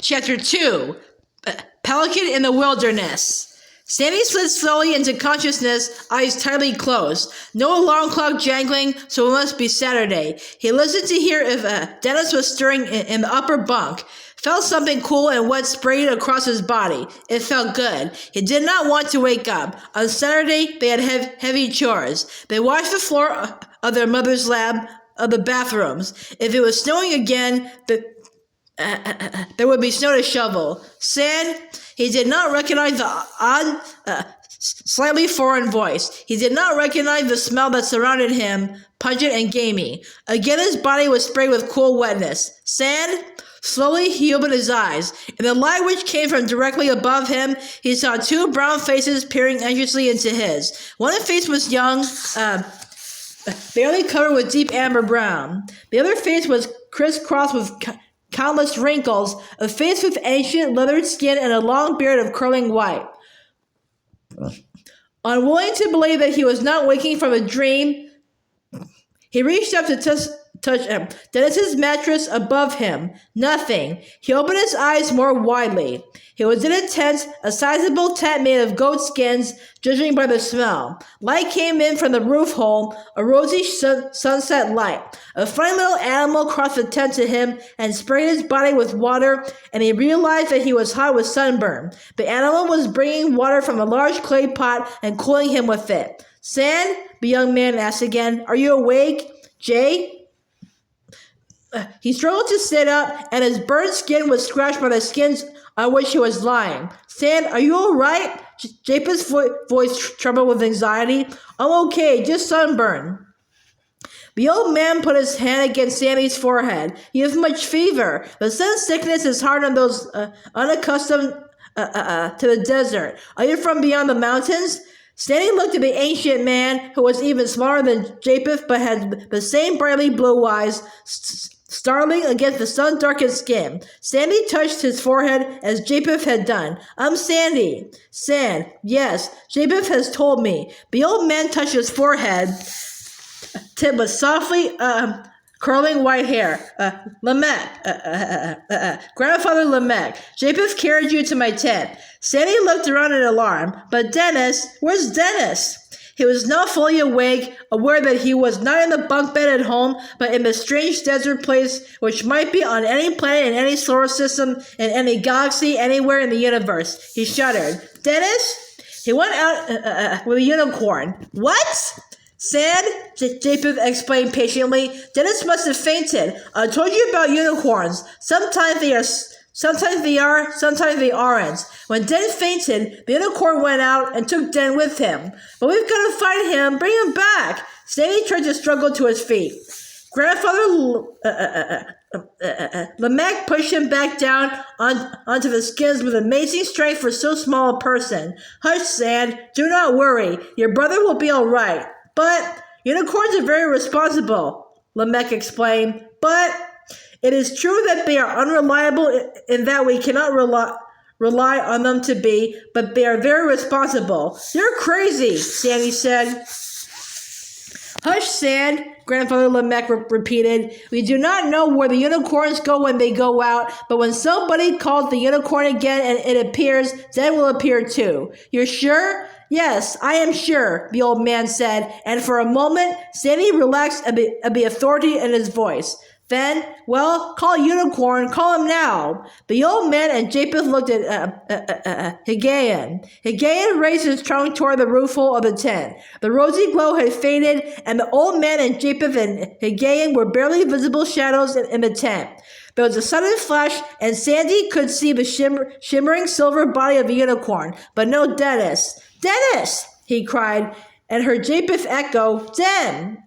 Chapter 2, Pelican in the Wilderness. Sandy slid slowly into consciousness, eyes tightly closed. No alarm clock jangling, so it must be Saturday. He listened to hear if Dennys was stirring in the upper bunk. Felt something cool and wet sprayed across his body. It felt good. He did not want to wake up. On Saturday, they had heavy chores. They washed the floor of their mother's lab, of the bathrooms. If it was snowing again, there would be snow to shovel. Sand. He did not recognize the odd, slightly foreign voice. He did not recognize the smell that surrounded him, pungent and gamey. Again, his body was sprayed with cool wetness. Sand. Slowly, he opened his eyes. In the light which came from directly above him, he saw two brown faces peering anxiously into his. One face was young, barely covered with deep amber brown. The other face was crisscrossed with countless wrinkles, a face with ancient leathered skin and a long beard of curling white. Unwilling to believe that he was not waking from a dream, he reached up to touch Dennys's mattress above him. Nothing. He opened his eyes more widely. He was in a tent, a sizable tent made of goat skins, judging by the smell. Light came in from the roof hole, a rosy sunset light. A funny little animal crossed the tent to him and sprayed his body with water, and he realized that he was hot with sunburn. The animal was bringing water from a large clay pot and cooling him with it. Sand? The young man asked again. Are you awake? Jay? He struggled to sit up, and his burnt skin was scratched by the skins on which he was lying. Sand, are you all right? Japheth's voice trembled with anxiety. I'm okay, just sunburn. The old man put his hand against Sandy's forehead. You have much fever. The sun sickness is hard on those unaccustomed to the desert. Are you from beyond the mountains? Sandy looked at the ancient man, who was even smaller than Japheth, but had the same brightly blue eyes, startling against the sun-darkened skin. Sandy touched his forehead as Japheth had done. I'm Sandy. Sand. Yes, Japheth has told me. The old man touched his forehead, tipped with softly curling white hair. Grandfather Lamech, Japheth carried you to my tent. Sandy looked around in alarm. But Dennys, where's Dennys? He was now fully awake, aware that he was not in the bunk bed at home, but in the strange desert place which might be on any planet in any solar system, in any galaxy, anywhere in the universe. He shuddered. Dennys? He went out with a unicorn. What? Sand? Japheth explained patiently. Dennys must have fainted. I told you about unicorns. Sometimes they are, sometimes they aren't. When Den fainted, the unicorn went out and took Den with him. But we've got to find him, bring him back. Sandy tried to struggle to his feet. Grandfather Lamech pushed him back down onto the skins with amazing strength for so small a person. Hush, Sand, do not worry. Your brother will be all right. But unicorns are very responsible, Lamech explained. But it is true that they are unreliable in that we cannot rely on them to be, but they are very responsible. You're crazy, Sandy said. Hush, Sand, Grandfather Lamech repeated. We do not know where the unicorns go when they go out, but when somebody calls the unicorn again and it appears, Den will appear too. You're sure? Yes, I am sure, the old man said, and for a moment, Sandy relaxed at the authority in his voice. Then, well, call Unicorn, call him now. The old man and Japheth looked at Higayon. Higayon raised his trunk toward the roof hole of the tent. The rosy glow had faded, and the old man and Japheth and Higayon were barely visible shadows in the tent. There was a sudden flash, and Sandy could see the shimmering silver body of the unicorn, but no Dennys. Dennys! He cried, and heard Japheth echo, Den!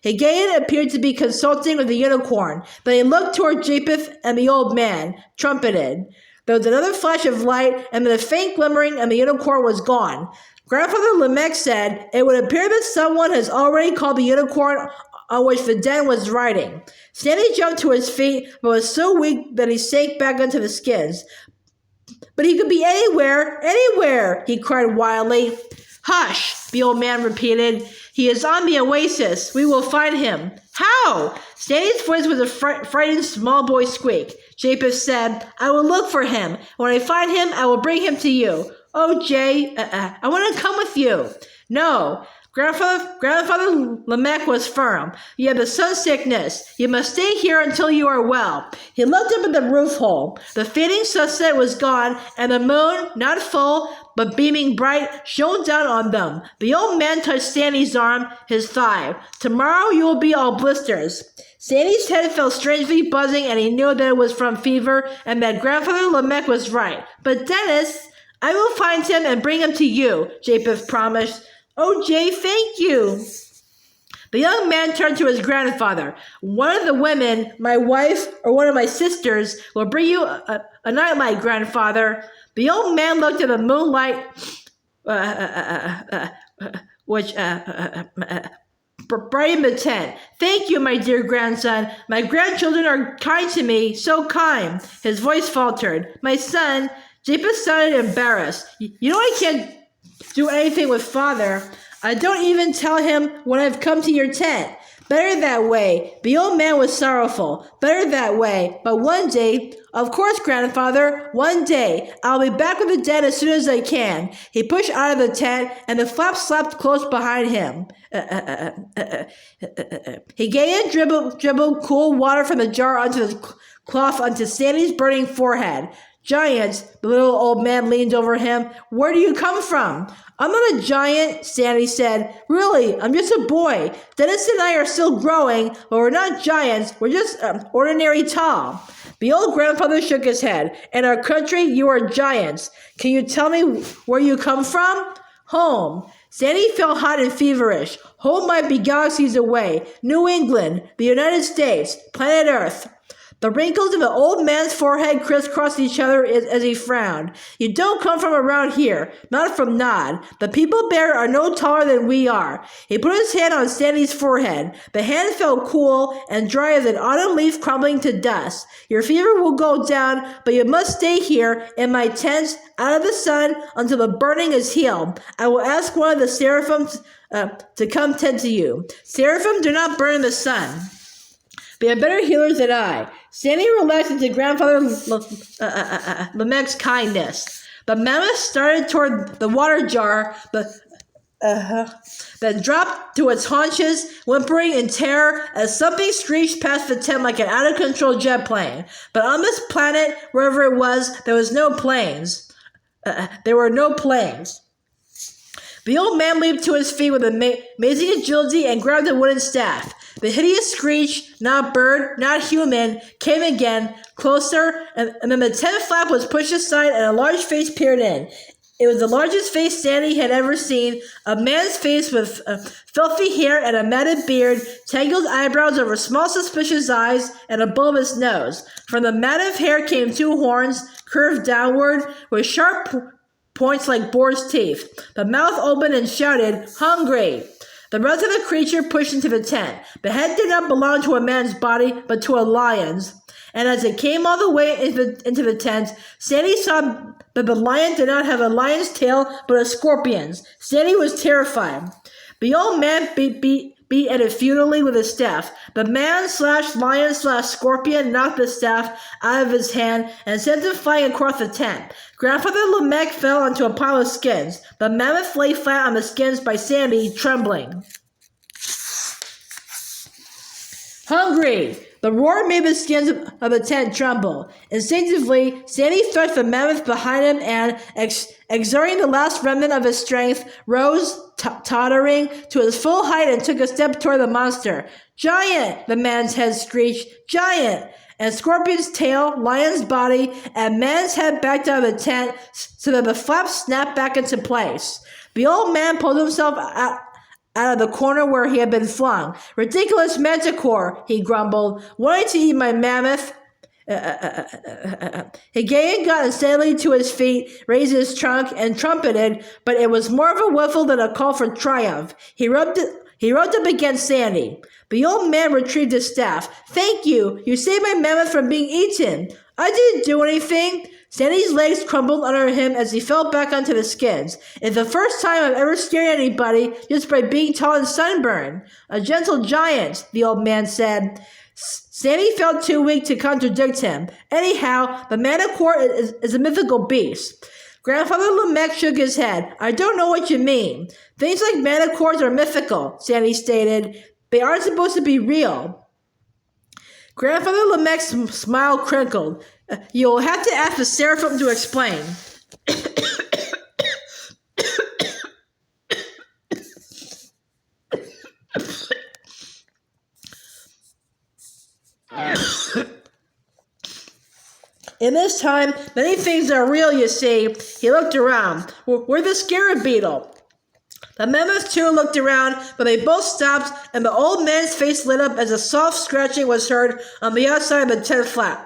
Higayon appeared to be consulting with the unicorn, but he looked toward Japheth and the old man, trumpeted. There was another flash of light, and then a faint glimmering, and the unicorn was gone. Grandfather Lamech said, it would appear that someone has already called the unicorn on which the Den was riding. Sandy jumped to his feet, but was so weak that he sank back into the skins. But he could be anywhere, he cried wildly. Hush, the old man repeated. He is on the oasis. We will find him. How? Sandy's voice was a frightened small boy squeak. Japheth said, I will look for him. When I find him, I will bring him to you. Oh, Jay, I want to come with you. No. Grandfather Lamech was firm. You have the sun sickness. You must stay here until you are well. He looked up at the roof hole. The fading sunset was gone, and the moon, not full, but beaming bright, shone down on them. The old man touched Sandy's arm, his thigh. Tomorrow you will be all blisters. Sandy's head felt strangely buzzing, and he knew that it was from fever, and that Grandfather Lamech was right. But Dennys, I will find him and bring him to you, Japheth promised. Oh, Jay, thank you. The young man turned to his grandfather. One of the women, my wife or one of my sisters, will bring you a nightlight, grandfather. The old man looked at the moonlight, which brightened the tent. Thank you, my dear grandson. My grandchildren are kind to me, so kind. His voice faltered. My son, Japheth sounded embarrassed. You know I can't do anything with father. I don't even tell him when I've come to your tent. Better that way. The old man was sorrowful. Better that way. But one day, of course, grandfather, one day, I'll be back with the den as soon as I can. He pushed out of the tent, and the flap slapped close behind him. He gave and dribbled cool water from the jar onto the cloth onto Sandy's burning forehead. Giants, the little old man leaned over him. Where do you come from? I'm not a giant, Sandy said. Really, I'm just a boy. Dennys and I are still growing, but we're not giants. We're just ordinary tall. The old grandfather shook his head. In our country, you are giants. Can you tell me where you come from? Home. Sandy felt hot and feverish. Home might be galaxies away. New England, the United States, planet Earth. The wrinkles of the old man's forehead crisscrossed each other as he frowned. You don't come from around here, not from Nod. The people there are no taller than we are. He put his hand on Sandy's forehead. The hand felt cool and dry as an autumn leaf crumbling to dust. Your fever will go down, but you must stay here in my tent, out of the sun, until the burning is healed. I will ask one of the seraphim to come tend to you. Seraphim do not burn in the sun. They are better healers than I. Sandy relaxed into Grandfather Lamech's kindness. The mammoth started toward the water jar, then dropped to its haunches, whimpering in terror as something screeched past the tent like an out-of-control jet plane. But on this planet, wherever it was, there was no planes. There were no planes. The old man leaped to his feet with amazing agility and grabbed a wooden staff. The hideous screech, not bird, not human, came again, closer, and then the tent flap was pushed aside and a large face peered in. It was the largest face Sandy had ever seen, a man's face with filthy hair and a matted beard, tangled eyebrows over small suspicious eyes, and a bulbous nose. From the mat of hair came two horns, curved downward, with sharp points like boar's teeth. The mouth opened and shouted, "Hungry!" The rest of the creature pushed into the tent. The head did not belong to a man's body, but to a lion's. And as it came all the way into the tent, Sandy saw that the lion did not have a lion's tail, but a scorpion's. Sandy was terrified. The old man beat at it futilely with his staff. The man/lion/scorpion knocked the staff out of his hand and sent it flying across the tent. Grandfather Lamech fell onto a pile of skins. The mammoth lay flat on the skins by Sandy, trembling. Hungry! The roar made the skins of the tent tremble. Instinctively, Sandy thrust the mammoth behind him and, exerting the last remnant of his strength, rose, tottering to his full height and took a step toward the monster. Giant! The man's head screeched. Giant! And Scorpion's tail, lion's body, and man's head backed out of the tent so that the flaps snapped back into place. The old man pulled himself out of the corner where he had been flung. Ridiculous manticore, he grumbled, wanting to eat my mammoth. He gave and got unsteadily to his feet, raised his trunk, and trumpeted, but it was more of a whiffle than a call for triumph. He rubbed up against Sandy. The old man retrieved his staff. Thank you. You saved my mammoth from being eaten. I didn't do anything. Sandy's legs crumbled under him as he fell back onto the skins. It's the first time I've ever scared anybody just by being tall and sunburned. A gentle giant, the old man said. Sandy felt too weak to contradict him. Anyhow, the manicore is a mythical beast. Grandfather L'Engle shook his head. I don't know what you mean. Things like manicores are mythical, Sandy stated. They aren't supposed to be real. Grandfather L'Engle's smile crinkled. You'll have to ask the seraphim to explain. In this time, many things are real, you see. He looked around. Where's the scarab beetle? The mammoth too looked around, but they both stopped, and the old man's face lit up as a soft scratching was heard on the outside of the tent flap.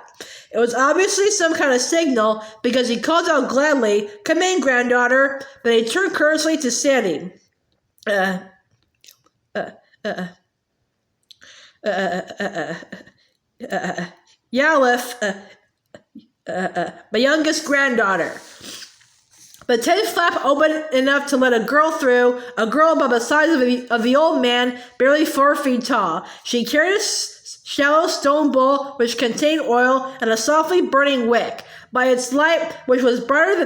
It was obviously some kind of signal, because he called out gladly, Come in, granddaughter, but he turned courteously to Sandy. Yalif, my youngest granddaughter. The tent flap opened enough to let a girl through, a girl about the size of the old man, barely 4 feet tall. She carried a shallow stone bowl which contained oil and a softly burning wick. By its light, which was brighter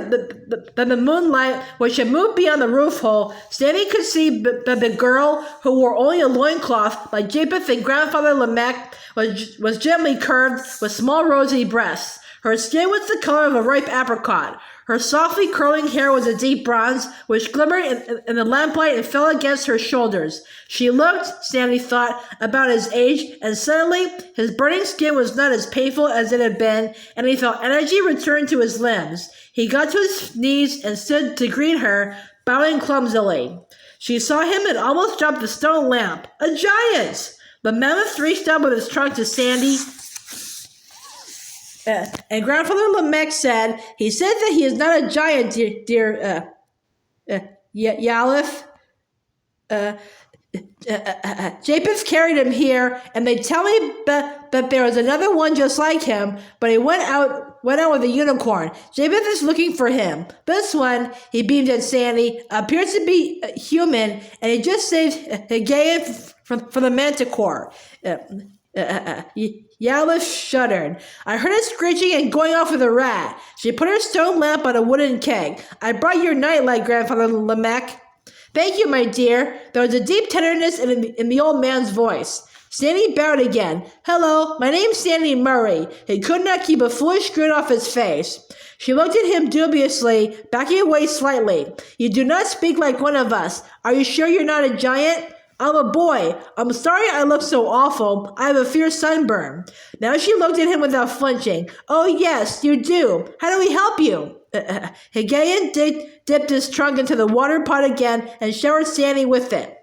than the moonlight which had moved beyond the roof hole, Sandy could see that the girl, who wore only a loincloth like Japheth and Grandfather L'Engle, was gently curved with small rosy breasts. Her skin was the color of a ripe apricot. Her softly curling hair was a deep bronze, which glimmered in the lamplight and fell against her shoulders. She looked, Sandy thought, about his age, and suddenly his burning skin was not as painful as it had been, and he felt energy return to his limbs. He got to his knees and stood to greet her, bowing clumsily. She saw him and almost dropped the stone lamp. A giant! The mammoth reached up with his trunk to Sandy, and Grandfather L'Engle said, he said that he is not a giant, dear Yalif. Japheth carried him here, and they tell me that there was another one just like him, but he went out with a unicorn. Japheth is looking for him. This one, he beamed at Sandy, appears to be human, and he just saved Gaia from the manticore. Yalif shuddered. I heard it screeching and going off with a rat. She put her stone lamp on a wooden keg. I brought your nightlight, Grandfather L'Engle. Thank you, my dear. There was a deep tenderness in the old man's voice. Sandy bowed again. Hello, my name's Sandy Murry. He could not keep a foolish grin off his face. She looked at him dubiously, backing away slightly. You do not speak like one of us. Are you sure you're not a giant? I'm a boy. I'm sorry I look so awful. I have a fierce sunburn. Now she looked at him without flinching. Oh, yes, you do. How do we help you? Higayan dipped his trunk into the water pot again and showered Sandy with it.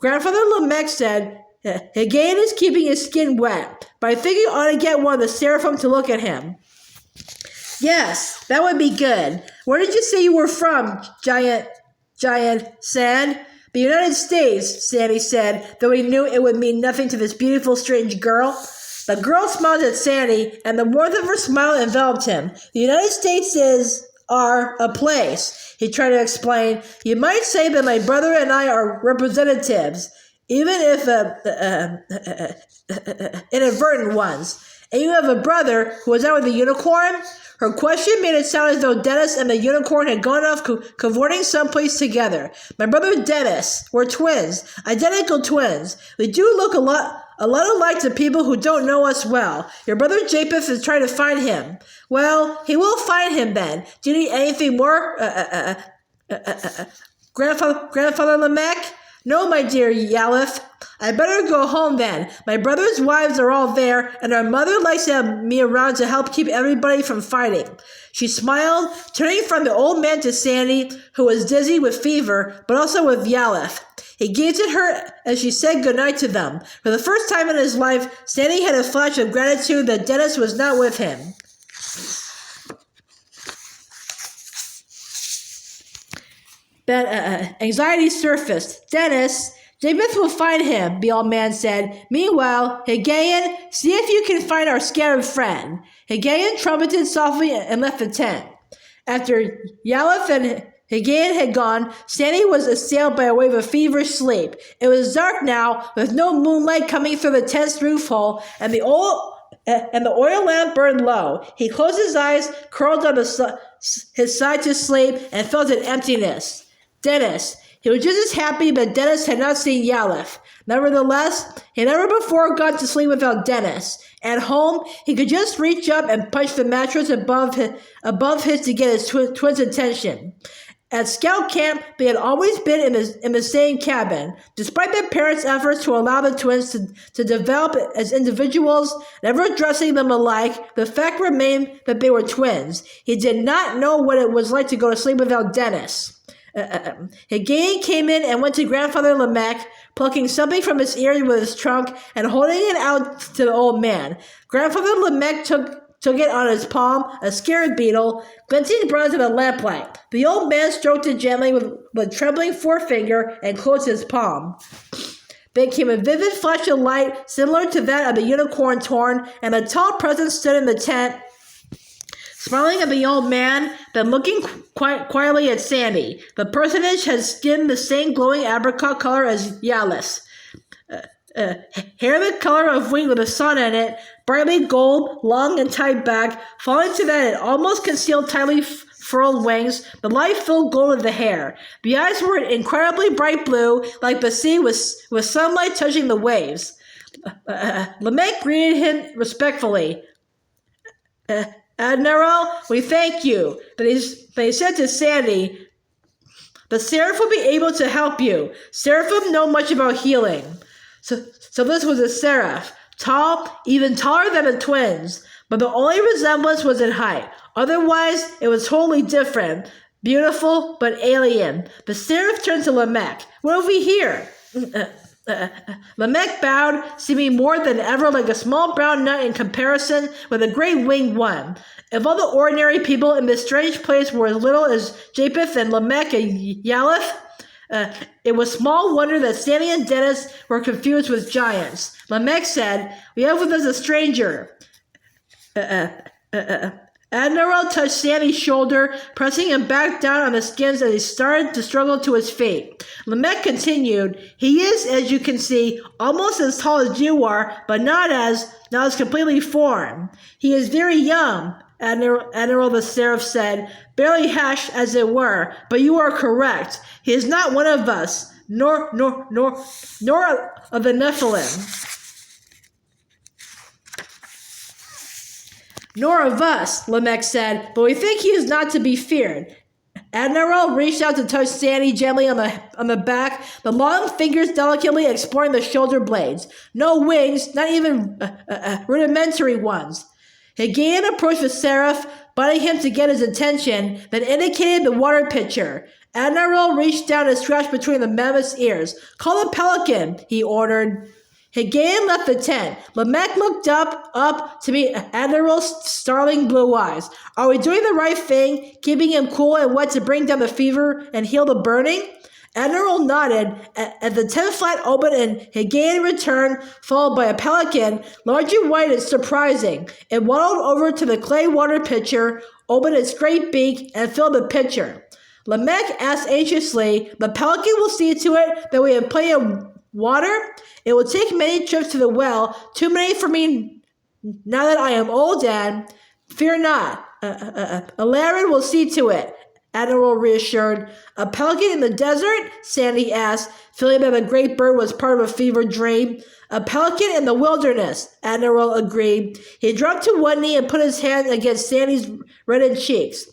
Grandfather L'Engle said, Higayan is keeping his skin wet, but I think you ought to get one of the seraphim to look at him. Yes, that would be good. Where did you say you were from, Giant Sand? The United States, Sandy said, though he knew it would mean nothing to this beautiful, strange girl. The girl smiled at Sandy, and the warmth of her smile enveloped him. The United States is a place, he tried to explain. You might say that my brother and I are representatives, even if inadvertent ones. And you have a brother who was out with a unicorn? Her question made it sound as though Dennis and the unicorn had gone off cavorting someplace together. My brother Dennis, we're twins, identical twins. We do look a lot alike to people who don't know us well. Your brother Japheth is trying to find him. Well, he will find him then. Do you need anything more, Grandfather L'Engle? No, my dear Yalif. I better go home then. My brother's wives are all there, and our mother likes to have me around to help keep everybody from fighting. She smiled, turning from the old man to Sandy, who was dizzy with fever, but also with Yalif. He gazed at her as she said goodnight to them. For the first time in his life, Sandy had a flash of gratitude that Dennis was not with him. That anxiety surfaced. Dennis, Japheth will find him, the old man said. Meanwhile, Higayon, see if you can find our scattered friend. Higayon trumpeted softly and left the tent. After Yalef and Higayon had gone, Sandy was assailed by a wave of feverish sleep. It was dark now, with no moonlight coming through the tent's roof hole, and the oil lamp burned low. He closed his eyes, curled on his side to sleep, and felt an emptiness. Dennys. He was just as happy, but Dennys had not seen Yalef. Nevertheless, he had never before gone to sleep without Dennys. At home, he could just reach up and punch the mattress above his to get his twins' attention. At scout camp, they had always been in the same cabin. Despite their parents' efforts to allow the twins to develop as individuals, never dressing them alike, the fact remained that they were twins. He did not know what it was like to go to sleep without Dennys. Higayon came in and went to Grandfather Lamech, plucking something from his ear with his trunk and holding it out to the old man. Grandfather Lamech took it on his palm, a scarab beetle, glinting bronze in the lamplight. The old man stroked it gently with a trembling forefinger and closed his palm. There came a vivid flash of light similar to that of a unicorn's horn, and a tall presence stood in the tent, smiling at the old man, then looking quietly at Sandy. The personage had skin the same glowing apricot color as Yalef's. Hair the color of wheat with a sun in it, brightly gold, long and tight back, falling to that it almost concealed tightly furled wings, the light-filled gold of the hair. The eyes were incredibly bright blue, like the sea with sunlight touching the waves. Lamech greeted him respectfully. Admiral, we thank you. But he said to Sandy, the Seraph will be able to help you. Seraphim know much about healing. So this was a Seraph, tall, even taller than the twins, but the only resemblance was in height. Otherwise, it was totally different, beautiful, but alien. The Seraph turned to Lamech. What have we here? Lamech bowed, seeming more than ever like a small brown nut in comparison with a great winged one. If all the ordinary people in this strange place were as little as Japheth and Lamech and Yalef, it was small wonder that Sandy and Dennys were confused with giants. Lamech said, we have with us a stranger. Admiral touched Sandy's shoulder, pressing him back down on the skins as he started to struggle to his feet. Lamech continued, he is, as you can see, almost as tall as you are, but not as completely foreign. He is very young, Admiral the Seraph said, barely hatched as it were, but you are correct. He is not one of us, nor of the Nephilim. Nor of us, Lamech said, but we think he is not to be feared. Admiral reached out to touch Sandy gently on the back, the long fingers delicately exploring the shoulder blades. No wings, not even rudimentary ones. Higayon approached the Seraph, biting him to get his attention, then indicated the water pitcher. Admiral reached down and scratched between the mammoth's ears. Call the Pelican, he ordered. Higayon left the tent. Lamech looked up to meet Admiral's starling blue eyes. Are we doing the right thing, keeping him cool and wet to bring down the fever and heal the burning? Admiral nodded. At the tent flap opened and Higayon returned, followed by a pelican, large and white and surprising. It waddled over to the clay water pitcher, opened its great beak, and filled the pitcher. Lamech asked anxiously, the pelican will see to it that we have plenty of water? It will take many trips to the well, too many for me now that I am old, and fear not. Alarin will see to it, Admiral reassured. A pelican in the desert? Sandy asked, feeling that the great bird was part of a fever dream. A pelican in the wilderness, Admiral agreed. He dropped to one knee and put his hand against Sandy's reddened cheeks.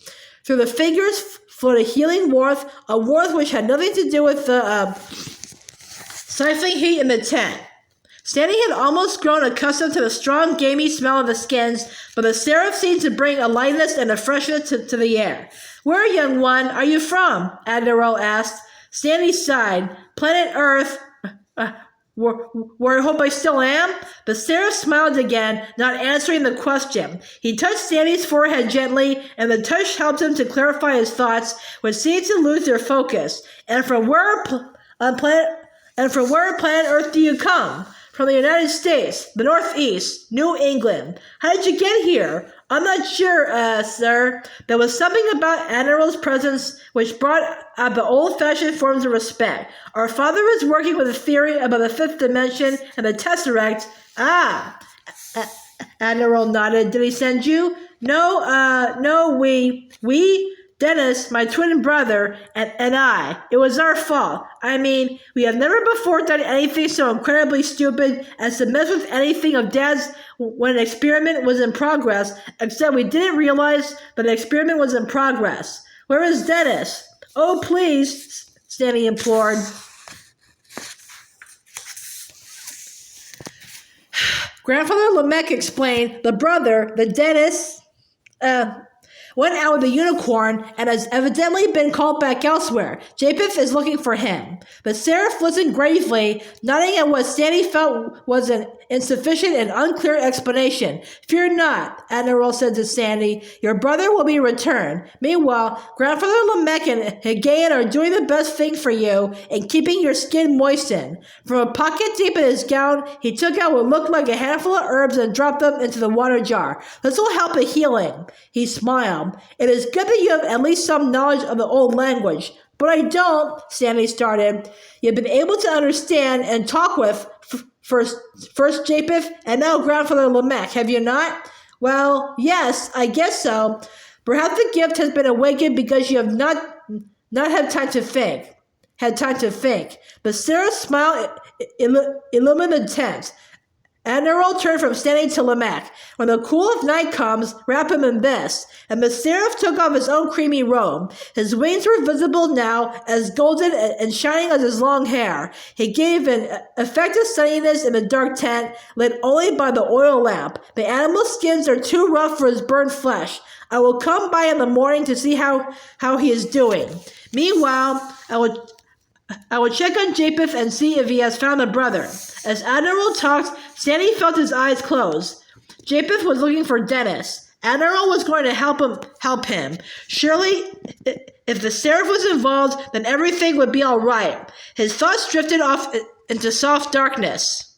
Through the fingers flowed a healing warmth, a warmth which had nothing to do with the stifling heat in the tent. Sandy had almost grown accustomed to the strong, gamey smell of the skins, but the Seraph seemed to bring a lightness and a freshness to the air. Where, young one, are you from? Admiral asked. Sandy sighed. Planet Earth, where I hope I still am? The Seraph smiled again, not answering the question. He touched Sandy's forehead gently, and the touch helped him to clarify his thoughts, which seemed to lose their focus. And from where on planet And from where planet Earth do you come? From the United States, the Northeast, New England. How did you get here? I'm not sure, sir. There was something about Admiral's presence which brought out the old-fashioned forms of respect. Our father was working with a theory about the fifth dimension and the tesseracts. Admiral nodded. Did he send you? No, we, Dennis, my twin brother, and I. It was our fault. I mean, we have never before done anything so incredibly stupid as to mess with anything of Dad's when an experiment was in progress, except we didn't realize that an experiment was in progress. Where is Dennis? Oh, please, Sandy implored. Grandfather L'Engle explained, the brother, the Dennis, went out with the unicorn and has evidently been called back elsewhere. Japheth is looking for him. But Seraph listened gravely, nodding at what Sandy felt was an insufficient and unclear explanation. Fear not, Admiral said to Sandy. Your brother will be returned. Meanwhile, Grandfather L'Engle and Higayan are doing the best thing for you and keeping your skin moistened. From a pocket deep in his gown, he took out what looked like a handful of herbs and dropped them into the water jar. This will help in healing. He smiled. It is good that you have at least some knowledge of the old language. But I don't, Sandy started. You've been able to understand and talk with first Japheth and now Grandfather L'Engle, have you not? Well, yes, I guess so. Perhaps the gift has been awakened because you have not had time to think. But Sarah's smile illumined the tent. Admiral turned from Sandy to L'Engle. When the cool of night comes, wrap him in this. And the seraph took off his own creamy robe. His wings were visible now, as golden and shining as his long hair. He gave an effect of sunniness in the dark tent, lit only by the oil lamp. The animal skins are too rough for his burnt flesh. I will come by in the morning to see how he is doing. Meanwhile, I will check on Japheth and see if he has found a brother. As Admiral talked, Sandy felt his eyes close. Japheth was looking for Dennis. Admiral was going to help him. Surely, if the seraph was involved, then everything would be all right. His thoughts drifted off into soft darkness.